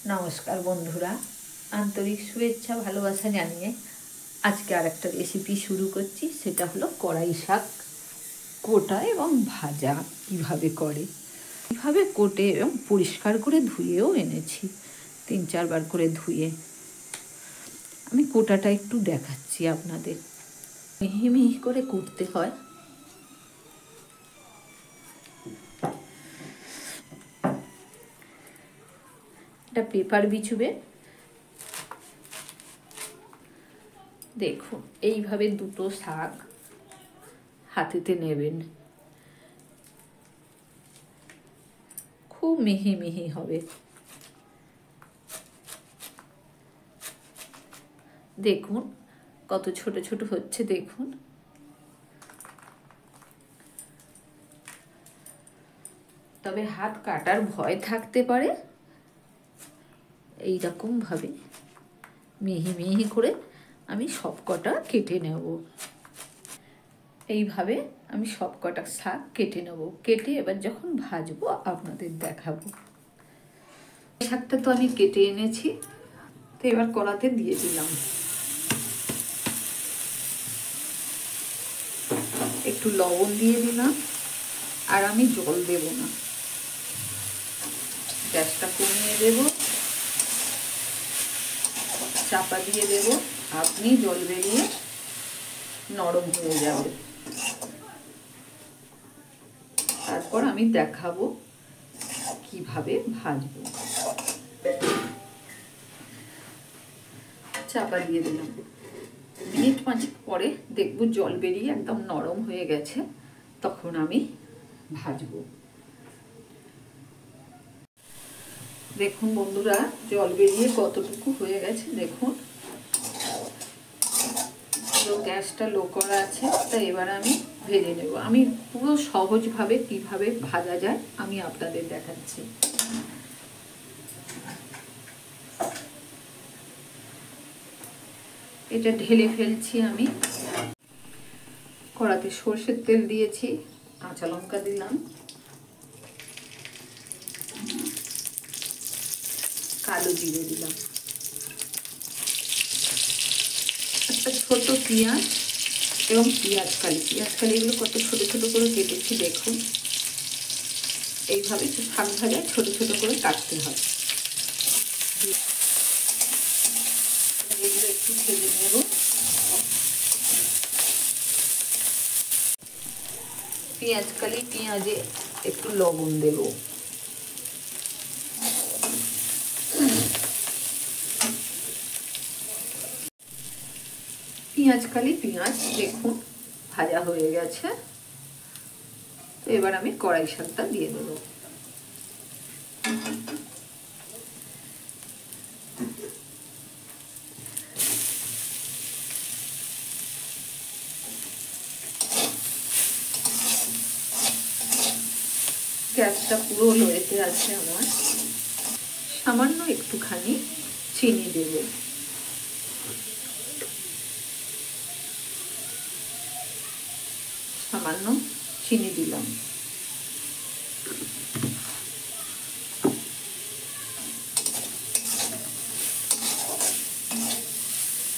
নমস্কার বন্ধুরা, আন্তরিক শুভেচ্ছা ভালোবাসা জানিয়ে আজকে আর একটা রেসিপি শুরু করছি। সেটা হলো কড়াই শাক কোটা এবং ভাজা। কিভাবে করে, কীভাবে কোটে এবং পরিষ্কার করে ধুয়েও এনেছি, 3-4 বার করে ধুয়ে। আমি কোটাটা একটু দেখাচ্ছি আপনাদের। মিহি মিহি করে কুটতে হয়। এটা পেপার বিছুবে। দেখুন, এইভাবে দুটো শাক হাতেতে নেবেন, খুব মিহি মিহি হবে। দেখুন কত ছোট ছোট হচ্ছে, দেখুন। তবে হাত কাটার ভয় থাকতে পারে। এইরকম ভাবে মিহি মিহি করে আমি সব কটা কেটে নেব। এইভাবে আমি সব কটা শাক কেটে নেব। কেটে এবার যখন ভাজবো আপনাদের দেখাবো। শাকটা তো আমি কেটে এনেছি, তো এবার কড়াতে দিয়ে দিলাম। একটু লবণ দিয়ে দিলাম, আর আমি জল দেব না, গ্যাসটা কমিয়ে দেব, চাপা দিয়ে দেব। আপনি জল বেরিয়ে নরম হয়ে যাবে। তারপর আমি দেখাবো কিভাবে ভাজবো। চাপা দিয়ে দিলাম। মিনিট 5 পরে দেখবো জল বেরিয়ে একদম নরম হয়ে গেছে, তখন আমি ভাজবো। দেখুন বন্ধুরা, জল বেরিয়ে কতটুকু হয়ে গেছে দেখুন। গ্যাসটা লো করা আছে, তাই এবার আমি ভেজে নেব। আমি পুরো সহজভাবে কিভাবে ভাজা যায় আমি আপনাদের দেখাচ্ছি। এটা ঢেলে ফেলছি আমি। কড়াতে সর্ষের তেল দিয়েছি, কাঁচা লঙ্কা দিলাম, কালো জিরে দিলাম, একটা ছোট পেঁয়াজ এবং পেঁয়াজ কালি এগুলো কত ছোট ছোট করে কেটেছি দেখুন। এইভাবে শাক ভাজায় ছোট ছোট করে কাটতে হয়। এগুলো একটু ভেজে নেব। পেঁয়াজে একটু লবণ দেব। পেঁয়াজ দেখুন ভাজা হয়ে গেছে। তো এবার আমি কড়াই শাকটা দিয়ে দেব। গ্যাসটা পুরো লোয়েতে আছে আমার। সামান্য একটুখানি চিনি দেব। সামান্য চিনি দিলাম।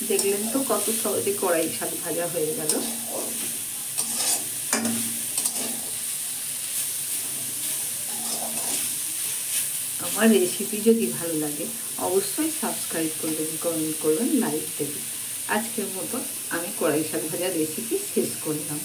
দেখলেন তো কত সহজে কড়াই শাক ভাজা হয়ে গেল। আমার রেসিপি যদি ভালো লাগে অবশ্যই সাবস্ক্রাইব করবেন, কমেন্ট করবেন, লাইক দেবেন। আজকের মতো আমি কড়াই শাক ভাজা রেসিপি শেষ করলাম।